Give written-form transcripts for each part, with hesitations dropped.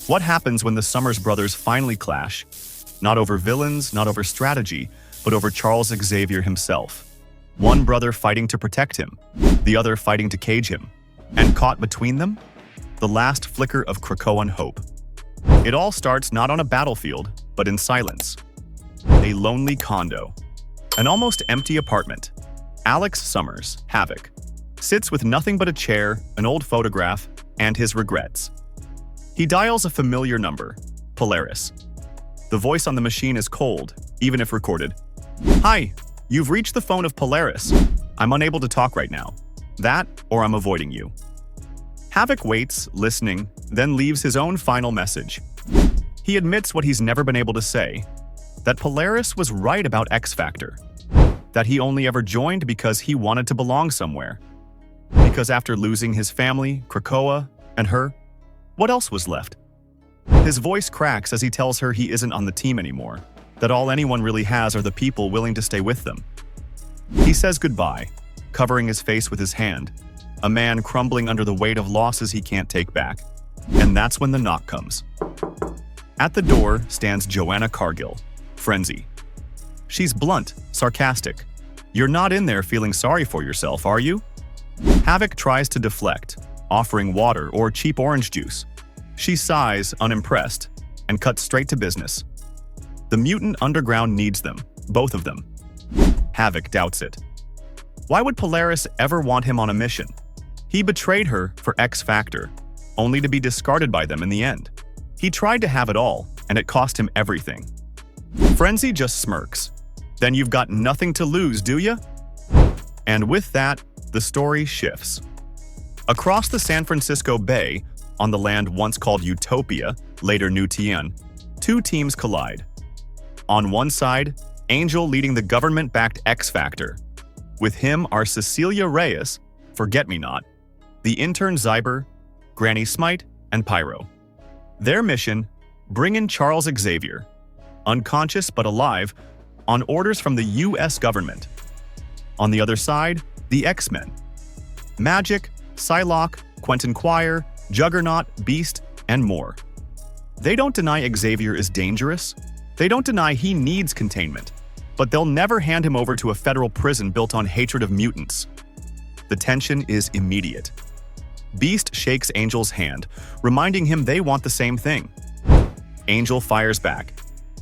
What happens when the Summers brothers finally clash? Not over villains, not over strategy, but over Charles Xavier himself. One brother fighting to protect him, the other fighting to cage him. And caught between them? The last flicker of Krakoan hope. It all starts not on a battlefield, but in silence. A lonely condo. An almost empty apartment. Alex Summers, Havok, sits with nothing but a chair, an old photograph, and his regrets. He dials a familiar number, Polaris. The voice on the machine is cold, even if recorded. "Hi, you've reached the phone of Polaris. I'm unable to talk right now. That, or I'm avoiding you." Havok waits, listening, then leaves his own final message. He admits what he's never been able to say, that Polaris was right about X Factor. That he only ever joined because he wanted to belong somewhere. Because after losing his family, Krakoa, and her, what else was left? His voice cracks as he tells her he isn't on the team anymore, that all anyone really has are the people willing to stay with them. He says goodbye, covering his face with his hand, a man crumbling under the weight of losses he can't take back. And that's when the knock comes. At the door stands Joanna Cargill, Frenzy. She's blunt, sarcastic. "You're not in there feeling sorry for yourself, are you?" Havok tries to deflect, offering water or cheap orange juice. She sighs, unimpressed, and cuts straight to business. The mutant underground needs them, both of them. Havok doubts it. Why would Polaris ever want him on a mission? He betrayed her for X Factor, only to be discarded by them in the end. He tried to have it all, and it cost him everything. Frenzy just smirks. "Then you've got nothing to lose, do ya?" And with that, the story shifts. Across the San Francisco Bay, on the land once called Utopia, later New Tian, two teams collide. On one side, Angel leading the government-backed X Factor. With him are Cecilia Reyes, Forget-Me-Not, the intern Zyber, Granny Smite, and Pyro. Their mission, bring in Charles Xavier, unconscious but alive, on orders from the US government. On the other side, the X-Men. Magic, Psylocke, Quentin Quire, Juggernaut, Beast, and more. They don't deny Xavier is dangerous. They don't deny he needs containment. But they'll never hand him over to a federal prison built on hatred of mutants. The tension is immediate. Beast shakes Angel's hand, reminding him they want the same thing. Angel fires back.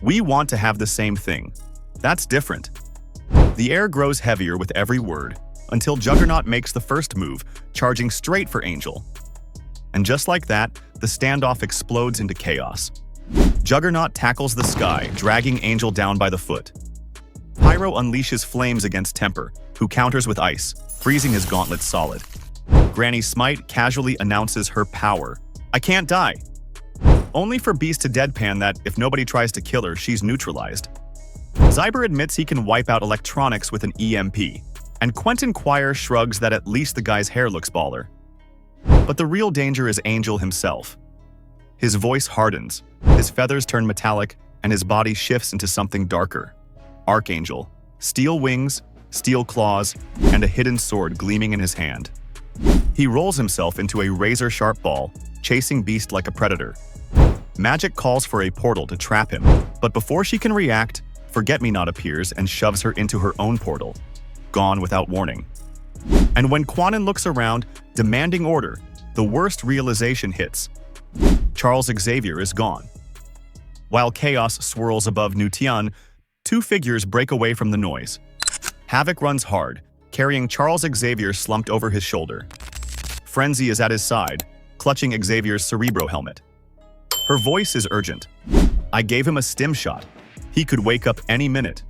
"We want to have the same thing. That's different." The air grows heavier with every word, until Juggernaut makes the first move, charging straight for Angel. And just like that, the standoff explodes into chaos. Juggernaut tackles the sky, dragging Angel down by the foot. Pyro unleashes flames against Temper, who counters with ice, freezing his gauntlet solid. Granny Smite casually announces her power. "I can't die." Only for Beast to deadpan that if nobody tries to kill her, she's neutralized. Zyber admits he can wipe out electronics with an EMP, and Quentin Quire shrugs that at least the guy's hair looks baller. But the real danger is Angel himself. His voice hardens, his feathers turn metallic, and his body shifts into something darker. Archangel, steel wings, steel claws, and a hidden sword gleaming in his hand. He rolls himself into a razor-sharp ball, chasing Beast like a predator. Magic calls for a portal to trap him, but before she can react, Forget-Me-Not appears and shoves her into her own portal, gone without warning. And when Quanon looks around, demanding order, the worst realization hits. Charles Xavier is gone. While chaos swirls above New Tian, two figures break away from the noise. Havok runs hard, carrying Charles Xavier slumped over his shoulder. Frenzy is at his side, clutching Xavier's Cerebro helmet. Her voice is urgent. "I gave him a stim shot. He could wake up any minute."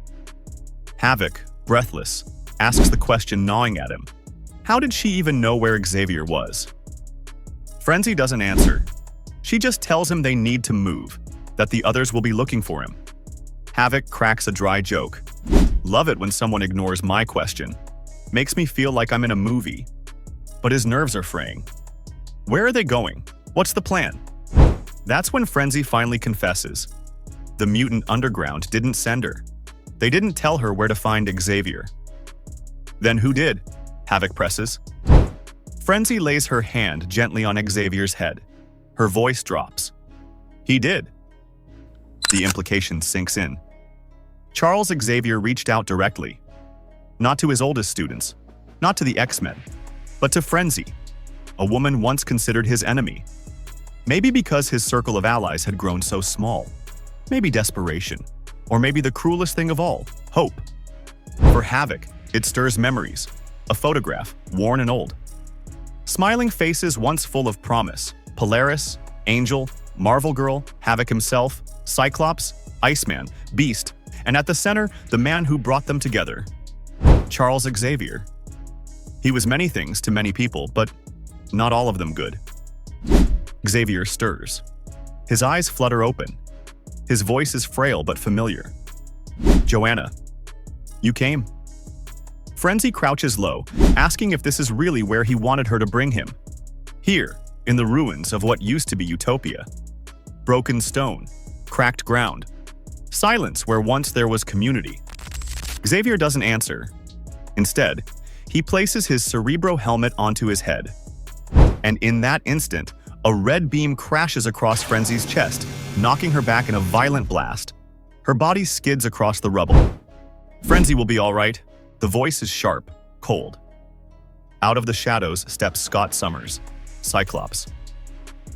Havok, breathless, asks the question gnawing at him. How did she even know where Xavier was? Frenzy doesn't answer. She just tells him they need to move, that the others will be looking for him. Havok cracks a dry joke. "Love it when someone ignores my question. Makes me feel like I'm in a movie." But his nerves are fraying. Where are they going? What's the plan? That's when Frenzy finally confesses. The mutant underground didn't send her. They didn't tell her where to find Xavier. Then who did? Havok presses. Frenzy lays her hand gently on Xavier's head. Her voice drops. He did. The implication sinks in. Charles Xavier reached out directly. Not to his oldest students, not to the X-Men, but to Frenzy, a woman once considered his enemy. Maybe because his circle of allies had grown so small. Maybe desperation. Or maybe the cruelest thing of all, hope. For Havok, it stirs memories. A photograph, worn and old. Smiling faces once full of promise. Polaris, Angel, Marvel Girl, Havok himself, Cyclops, Iceman, Beast, and at the center, the man who brought them together. Charles Xavier. He was many things to many people, but not all of them good. Xavier stirs. His eyes flutter open. His voice is frail but familiar. Joanna, you came. Frenzy crouches low, asking if this is really where he wanted her to bring him. Here, in the ruins of what used to be Utopia. Broken stone, cracked ground. Silence where once there was community. Xavier doesn't answer. Instead, he places his Cerebro helmet onto his head. And in that instant, a red beam crashes across Frenzy's chest, knocking her back in a violent blast. Her body skids across the rubble. Frenzy will be all right. The voice is sharp, cold. Out of the shadows steps Scott Summers, Cyclops.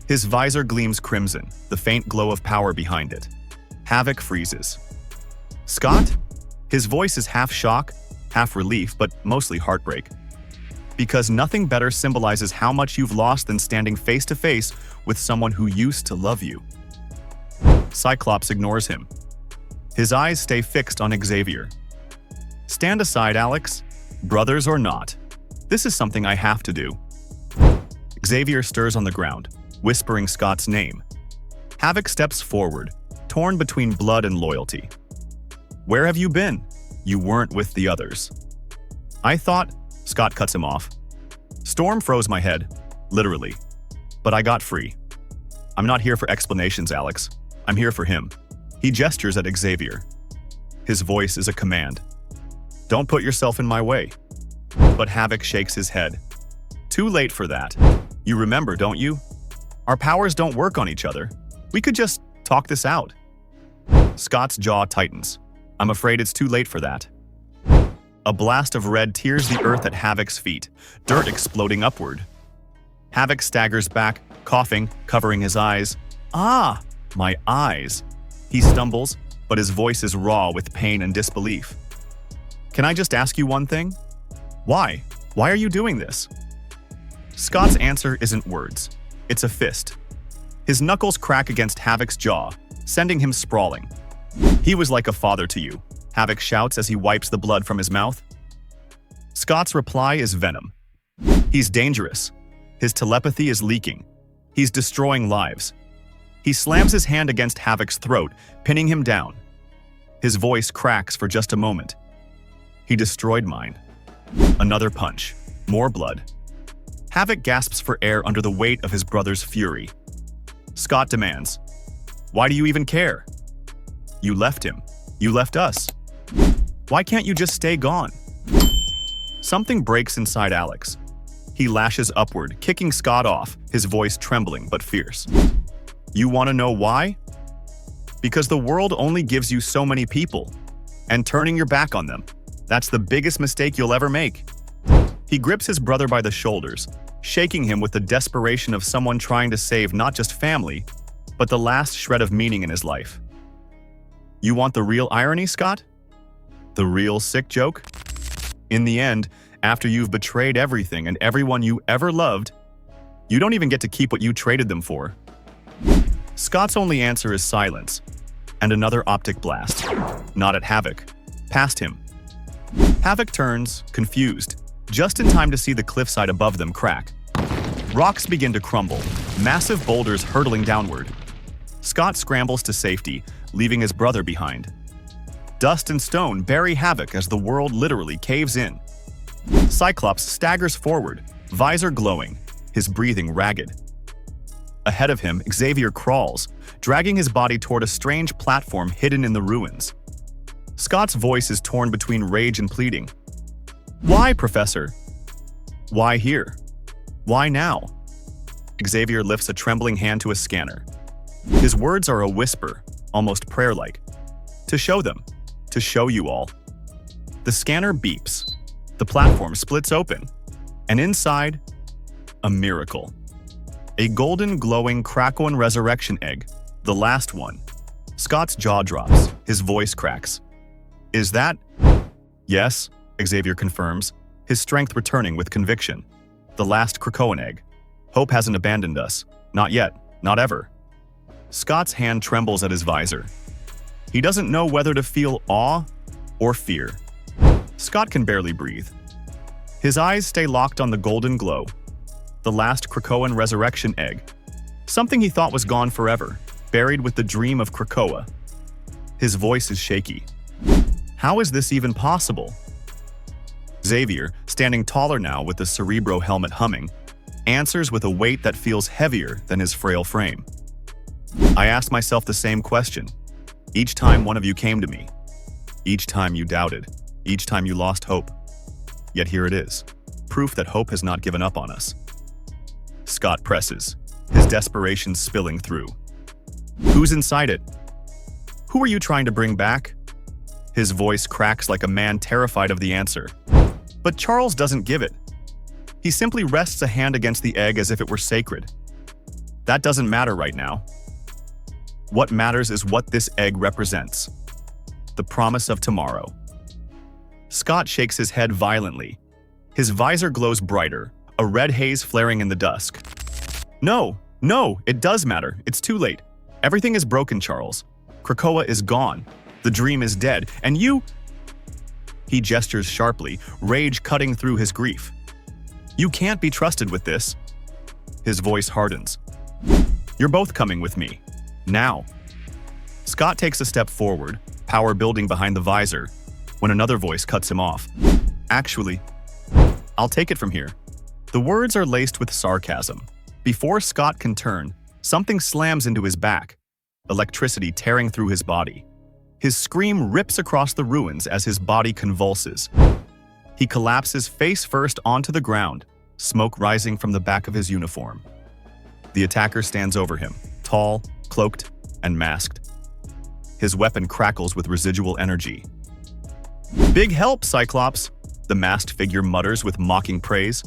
His visor gleams crimson, the faint glow of power behind it. Havok freezes. Scott? His voice is half shock, half relief, but mostly heartbreak. Because nothing better symbolizes how much you've lost than standing face to face with someone who used to love you. Cyclops ignores him. His eyes stay fixed on Xavier. Stand aside, Alex. Brothers or not. This is something I have to do. Xavier stirs on the ground, whispering Scott's name. Havok steps forward, torn between blood and loyalty. Where have you been? You weren't with the others. I thought... Scott cuts him off. Storm froze my head, literally. But I got free. I'm not here for explanations, Alex. I'm here for him. He gestures at Xavier. His voice is a command. Don't put yourself in my way. But Havok shakes his head. Too late for that. You remember, don't you? Our powers don't work on each other. We could just talk this out. Scott's jaw tightens. I'm afraid it's too late for that. A blast of red tears the earth at Havok's feet, dirt exploding upward. Havok staggers back, coughing, covering his eyes. Ah, my eyes. He stumbles, but his voice is raw with pain and disbelief. Can I just ask you one thing? Why? Why are you doing this? Scott's answer isn't words. It's a fist. His knuckles crack against Havok's jaw, sending him sprawling. He was like a father to you, Havok shouts as he wipes the blood from his mouth. Scott's reply is venom. He's dangerous. His telepathy is leaking. He's destroying lives. He slams his hand against Havok's throat, pinning him down. His voice cracks for just a moment. He destroyed mine. Another punch. More blood. Havok gasps for air under the weight of his brother's fury. Scott demands, "Why do you even care? You left him. You left us. Why can't you just stay gone?" Something breaks inside Alex. He lashes upward, kicking Scott off, his voice trembling but fierce. You want to know why? Because the world only gives you so many people, and turning your back on them, that's the biggest mistake you'll ever make. He grips his brother by the shoulders, shaking him with the desperation of someone trying to save not just family, but the last shred of meaning in his life. You want the real irony, Scott? The real sick joke? In the end, after you've betrayed everything and everyone you ever loved, you don't even get to keep what you traded them for. Scott's only answer is silence, and another optic blast. Not at Havok. Past him. Havok turns, confused, just in time to see the cliffside above them crack. Rocks begin to crumble, massive boulders hurtling downward. Scott scrambles to safety, leaving his brother behind. Dust and stone bury Havok as the world literally caves in. Cyclops staggers forward, visor glowing, his breathing ragged. Ahead of him, Xavier crawls, dragging his body toward a strange platform hidden in the ruins. Scott's voice is torn between rage and pleading. Why, Professor? Why here? Why now? Xavier lifts a trembling hand to a scanner. His words are a whisper, almost prayer-like. To show them, to show you all. The scanner beeps. The platform splits open. And inside, a miracle. A golden, glowing Krakoan resurrection egg, the last one. Scott's jaw drops, his voice cracks. Is that? Yes, Xavier confirms, his strength returning with conviction. The last Krakoan egg. Hope hasn't abandoned us. Not yet, not ever. Scott's hand trembles at his visor. He doesn't know whether to feel awe or fear. Scott can barely breathe. His eyes stay locked on the golden glow. The last Krakoan resurrection egg. Something he thought was gone forever, buried with the dream of Krakoa. His voice is shaky. How is this even possible? Xavier, standing taller now with the Cerebro helmet humming, answers with a weight that feels heavier than his frail frame. I asked myself the same question. Each time one of you came to me. Each time you doubted. Each time you lost hope. Yet here it is. Proof that hope has not given up on us. Scott presses, his desperation spilling through. Who's inside it? Who are you trying to bring back? His voice cracks like a man terrified of the answer. But Charles doesn't give it. He simply rests a hand against the egg as if it were sacred. That doesn't matter right now. What matters is what this egg represents. The promise of tomorrow. Scott shakes his head violently. His visor glows brighter, a red haze flaring in the dusk. No, it does matter. It's too late. Everything is broken, Charles. Krakoa is gone. The dream is dead, and you… He gestures sharply, rage cutting through his grief. You can't be trusted with this. His voice hardens. You're both coming with me. Now. Scott takes a step forward, power building behind the visor, when another voice cuts him off. Actually, I'll take it from here. The words are laced with sarcasm. Before Scott can turn, something slams into his back, electricity tearing through his body. His scream rips across the ruins as his body convulses. He collapses face first onto the ground, smoke rising from the back of his uniform. The attacker stands over him, tall, cloaked, and masked. His weapon crackles with residual energy. Big help, Cyclops, the masked figure mutters with mocking praise.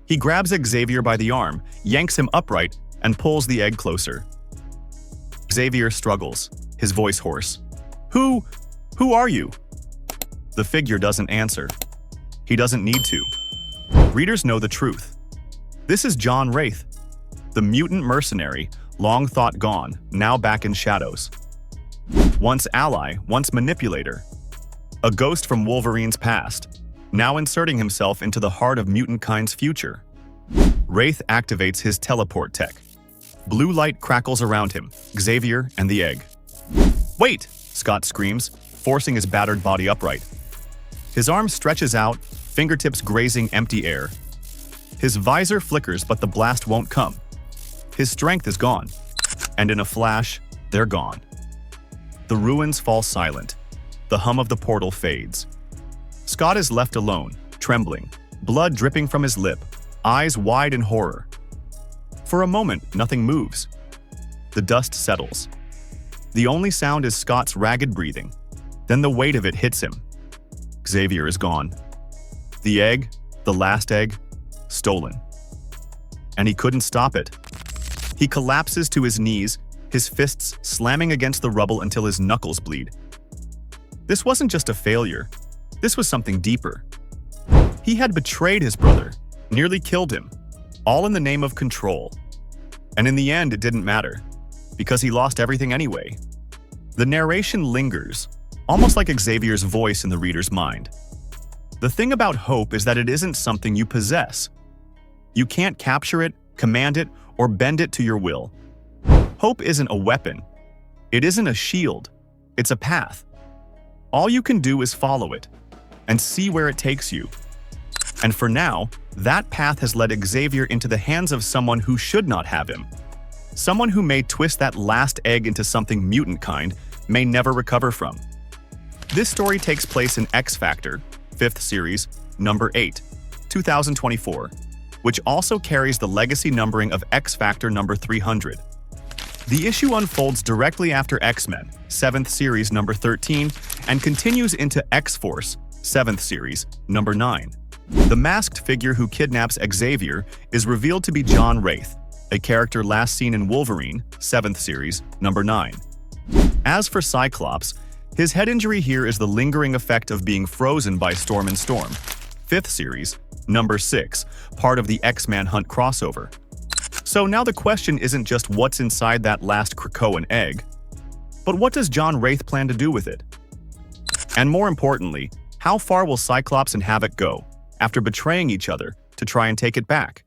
He grabs Xavier by the arm, yanks him upright, and pulls the egg closer. Xavier struggles, his voice hoarse. Who are you? The figure doesn't answer. He doesn't need to. Readers know the truth. This is John Wraith, the mutant mercenary, long thought gone, now back in shadows. Once ally, once manipulator. A ghost from Wolverine's past, now inserting himself into the heart of mutant kind's future. Wraith activates his teleport tech. Blue light crackles around him, Xavier and the egg. Wait! Scott screams, forcing his battered body upright. His arm stretches out, fingertips grazing empty air. His visor flickers, but the blast won't come. His strength is gone, and in a flash, they're gone. The ruins fall silent. The hum of the portal fades. Scott is left alone, trembling, blood dripping from his lip, eyes wide in horror. For a moment, nothing moves. The dust settles. The only sound is Scott's ragged breathing. Then the weight of it hits him. Xavier is gone. The egg, the last egg, stolen. And he couldn't stop it. He collapses to his knees, his fists slamming against the rubble until his knuckles bleed. This wasn't just a failure. This was something deeper. He had betrayed his brother, nearly killed him, all in the name of control. And in the end, it didn't matter, because he lost everything anyway. The narration lingers, almost like Xavier's voice in the reader's mind. The thing about hope is that it isn't something you possess. You can't capture it, command it, or bend it to your will. Hope isn't a weapon. It isn't a shield. It's a path. All you can do is follow it and see where it takes you. And for now, that path has led Xavier into the hands of someone who should not have him. Someone who may twist that last egg into something mutant kind may never recover from. This story takes place in X Factor, 5th series, number 8, 2024, which also carries the legacy numbering of X Factor number 300. The issue unfolds directly after X-Men, 7th series number 13, and continues into X-Force, 7th series, number 9. The masked figure who kidnaps Xavier is revealed to be John Wraith, a character last seen in Wolverine, 7th series, number 9. As for Cyclops, his head injury here is the lingering effect of being frozen by Storm and Storm, 5th series, number 6, part of the X-Man Hunt crossover. So now the question isn't just what's inside that last Krakoan egg, but what does John Wraith plan to do with it? And more importantly, how far will Cyclops and Havok go after betraying each other to try and take it back?